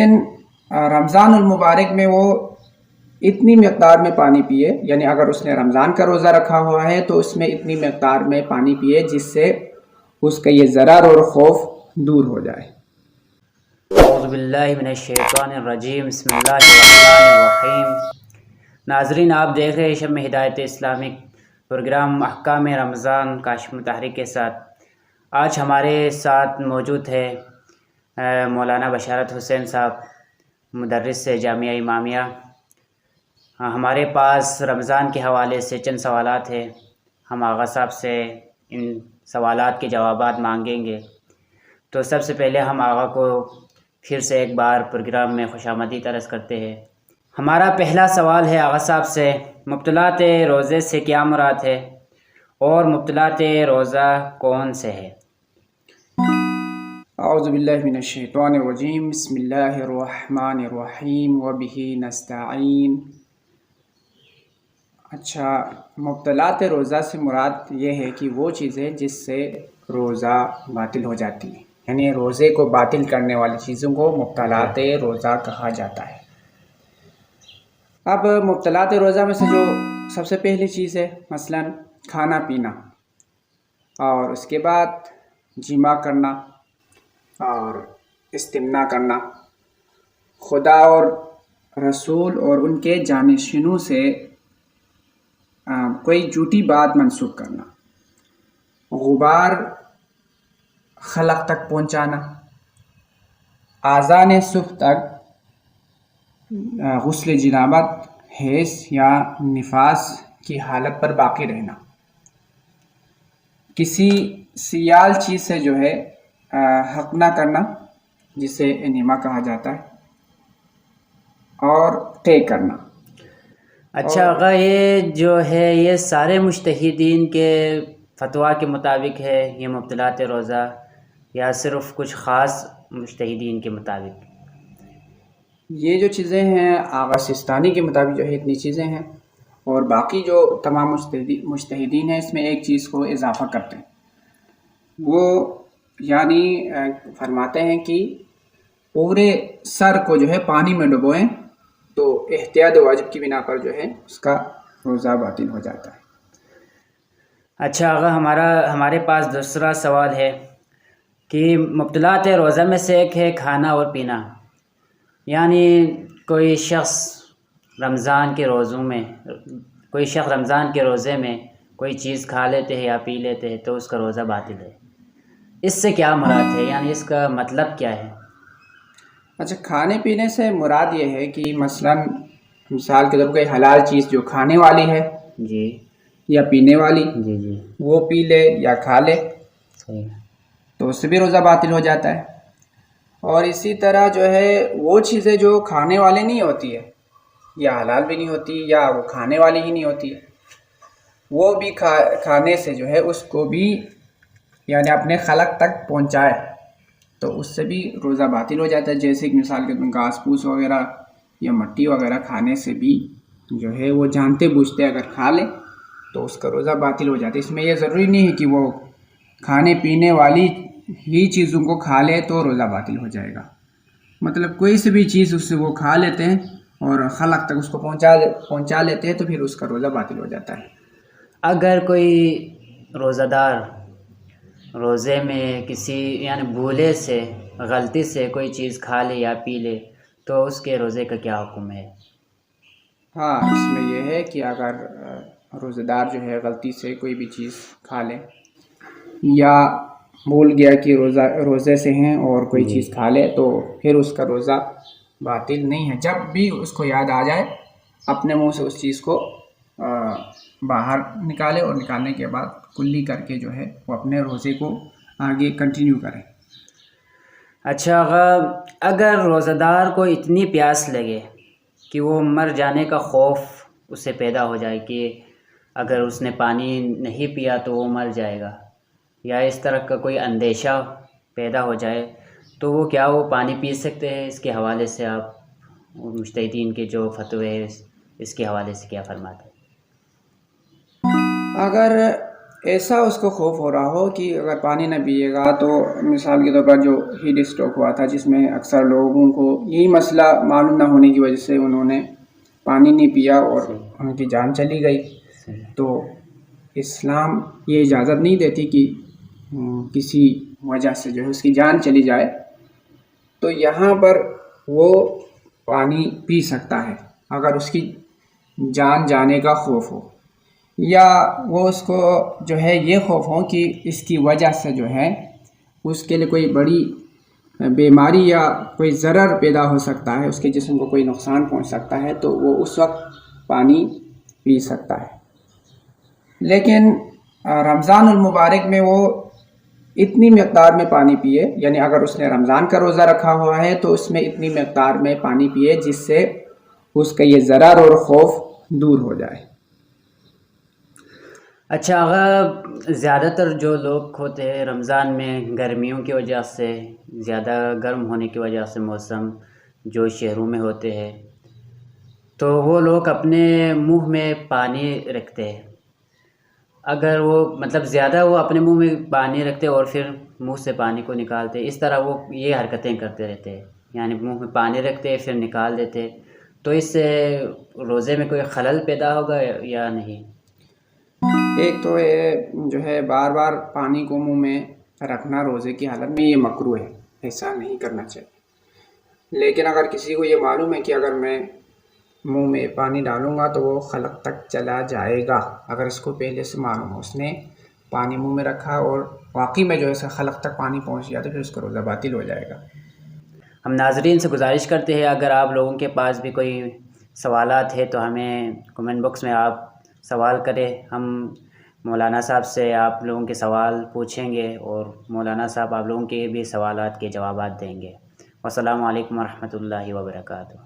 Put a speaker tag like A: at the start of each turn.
A: رمضان المبارک میں وہ اتنی مقدار میں پانی پیے، یعنی اگر اس نے رمضان کا روزہ رکھا ہوا ہے تو اس میں اتنی مقدار میں پانی پیے جس سے اس کا یہ ضرر اور خوف دور ہو جائے۔
B: اعوذ باللہ من الشیطان الرجیم، بسم اللہ الرحمن الرحیم۔ ناظرین، آپ دیکھ رہے ہیں شمع ہدایت اسلامک پروگرام احکام رمضان کاشف متحرک کے ساتھ۔ آج ہمارے ساتھ موجود ہے مولانا بشارت حسین صاحب، مدرس سے جامعہ امامیہ۔ ہمارے پاس رمضان کے حوالے سے چند سوالات ہیں، ہم آغا صاحب سے ان سوالات کے جوابات مانگیں گے۔ تو سب سے پہلے ہم آغا کو پھر سے ایک بار پروگرام میں خوش آمدید عرض کرتے ہیں۔ ہمارا پہلا سوال ہے آغا صاحب سے، مبطلات روزے سے کیا مراد ہے اور مبطلات روزہ کون سے ہے؟
A: اعوذ باللہ من الشیطان الرجیم، بسم اللہ الرحمن الرحیم وبہ نستعین۔ اچھا، مبطلات روزہ سے مراد یہ ہے کہ وہ چیزیں جس سے روزہ باطل ہو جاتی ہے، یعنی روزے کو باطل کرنے والی چیزوں کو مبطلات روزہ کہا جاتا ہے۔ اب مبطلات روزہ میں سے جو سب سے پہلی چیز ہے مثلا کھانا پینا، اور اس کے بعد جماع کرنا اور استمنا کرنا، خدا اور رسول اور ان کے جانشینوں سے کوئی جھوٹی بات منسوخ کرنا، غبار خلق تک پہنچانا، آذان صبح تک غسل جنابت، حیض یا نفاس کی حالت پر باقی رہنا، کسی سیال چیز سے جو ہے حق نہ کرنا جسے انیما کہا جاتا ہے، اور طے کرنا۔
B: اچھا آقا، یہ جو ہے یہ سارے مجتہدین کے فتویٰ کے مطابق ہے یہ مبطلات روزہ، یا صرف کچھ خاص مجتہدین کے مطابق؟
A: یہ جو چیزیں ہیں آغا سستانی کے مطابق جو ہے اتنی چیزیں ہیں، اور باقی جو تمام مجتہدین ہیں اس میں ایک چیز کو اضافہ کرتے ہیں، وہ یعنی فرماتے ہیں کہ پورے سر کو جو ہے پانی میں ڈبوئیں تو احتیاط واجب کی بنا پر جو ہے اس کا روزہ باطل ہو جاتا ہے۔
B: اچھا آقا، ہمارے پاس دوسرا سوال ہے کہ مبطلات روزہ میں سے ایک ہے کھانا اور پینا، یعنی کوئی شخص رمضان کے روزے میں کوئی چیز کھا لیتے ہیں یا پی لیتے ہیں تو اس کا روزہ باطل ہے، اس سے کیا مراد ہے، یعنی اس کا مطلب کیا ہے؟
A: اچھا، کھانے پینے سے مراد یہ ہے کہ مثلا مثال کے طور پر کوئی حلال چیز جو کھانے والی ہے
B: جی،
A: یا پینے والی،
B: جی
A: وہ پی لے یا کھا لے
B: صحیح ہے،
A: تو اس سے بھی روزہ باطل ہو جاتا ہے۔ اور اسی طرح جو ہے وہ چیزیں جو کھانے والے نہیں ہوتی ہے، یا حلال بھی نہیں ہوتی یا وہ کھانے والی ہی نہیں ہوتی ہے، وہ بھی کھانے سے جو ہے اس کو بھی یعنی اپنے خلق تک پہنچائے تو اس سے بھی روزہ باطل ہو جاتا ہے۔ جیسے کہ مثال کے طور پر گھاس پھوس وغیرہ یا مٹی وغیرہ کھانے سے بھی جو ہے وہ جانتے بوجھتے اگر کھا لے تو اس کا روزہ باطل ہو جاتا ہے۔ اس میں یہ ضروری نہیں ہے کہ وہ کھانے پینے والی ہی چیزوں کو کھا لے تو روزہ باطل ہو جائے گا، مطلب کوئی سے بھی چیز اس سے وہ کھا لیتے ہیں اور خلق تک اس کو پہنچا لیتے ہیں تو پھر اس کا روزہ باطل ہو جاتا ہے۔
B: اگر کوئی روزہ دار روزے میں کسی یعنی بھولے سے غلطی سے کوئی چیز کھا لے یا پی لے تو اس کے روزے کا کیا حکم ہے؟
A: ہاں، اس میں یہ ہے کہ اگر روزہ دار جو ہے غلطی سے کوئی بھی چیز کھا لے یا بھول گیا کہ روزے سے ہیں اور کوئی چیز کھا لے تو پھر اس کا روزہ باطل نہیں ہے۔ جب بھی اس کو یاد آ جائے اپنے منہ سے اس چیز کو باہر نکالے اور نکالنے کے بعد کلی کر کے جو ہے وہ اپنے روزے کو آگے کنٹینیو کرے۔
B: اچھا اگر روزہ دار کو اتنی پیاس لگے کہ وہ مر جانے کا خوف اس سے پیدا ہو جائے کہ اگر اس نے پانی نہیں پیا تو وہ مر جائے گا، یا اس طرح کا کوئی اندیشہ پیدا ہو جائے تو وہ پانی پی سکتے ہیں؟ اس کے حوالے سے آپ مجتہدین کے جو فتوے ہیں اس کے حوالے سے کیا فرماتے ہیں؟
A: اگر ایسا اس کو خوف ہو رہا ہو کہ اگر پانی نہ پیے گا تو مثال کے طور پر جو ہیٹ اسٹروک ہوا تھا جس میں اکثر لوگوں کو یہی مسئلہ معلوم نہ ہونے کی وجہ سے انہوں نے پانی نہیں پیا اور ان کی جان چلی گئی. تو اسلام یہ اجازت نہیں دیتی کہ کسی وجہ سے جو ہے اس کی جان چلی جائے. تو یہاں پر وہ پانی پی سکتا ہے اگر اس کی جان جانے کا خوف ہو، یا وہ اس کو جو ہے یہ خوف ہو کہ اس کی وجہ سے جو ہے اس کے لیے کوئی بڑی بیماری یا کوئی ضرر پیدا ہو سکتا ہے، اس کے جسم کو کوئی نقصان پہنچ سکتا ہے، تو وہ اس وقت پانی پی سکتا ہے. لیکن رمضان المبارک میں وہ اتنی مقدار میں پانی پیے، یعنی اگر اس نے رمضان کا روزہ رکھا ہوا ہے تو اس میں اتنی مقدار میں پانی پیے جس سے اس کا یہ ضرر اور خوف دور ہو جائے.
B: اچھا آغا، زیادہ تر جو لوگ ہوتے ہیں رمضان میں گرمیوں کی وجہ سے، زیادہ گرم ہونے کی وجہ سے موسم جو شہروں میں ہوتے ہیں، تو وہ لوگ اپنے منہ میں پانی رکھتے ہیں. اگر وہ مطلب زیادہ وہ اپنے منہ میں پانی رکھتے اور پھر منہ سے پانی کو نکالتے، اس طرح وہ یہ حرکتیں کرتے رہتے ہیں، یعنی منہ میں پانی رکھتے پھر نکال دیتے. تو اس سے روزے میں کوئی خلل پیدا ہوگا یا نہیں؟
A: ایک تو یہ جو ہے بار بار پانی کو منہ میں رکھنا روزے کی حالت میں یہ مکروہ ہے، ایسا نہیں کرنا چاہیے. لیکن اگر کسی کو یہ معلوم ہے کہ اگر میں منہ میں پانی ڈالوں گا تو وہ خلق تک چلا جائے گا، اگر اس کو پہلے سے معلوم ہو، اس نے پانی منہ میں رکھا اور واقعی میں جو ہے خلق تک پانی پہنچ گیا تو پھر اس کا روزہ باطل ہو جائے گا.
B: ہم ناظرین سے گزارش کرتے ہیں اگر آپ لوگوں کے پاس بھی کوئی سوالات ہے تو ہمیں کمنٹ باکس میں آپ سوال کریں. ہم مولانا صاحب سے آپ لوگوں کے سوال پوچھیں گے اور مولانا صاحب آپ لوگوں کے بھی سوالات کے جوابات دیں گے. والسلام علیکم ورحمۃ اللہ وبرکاتہ.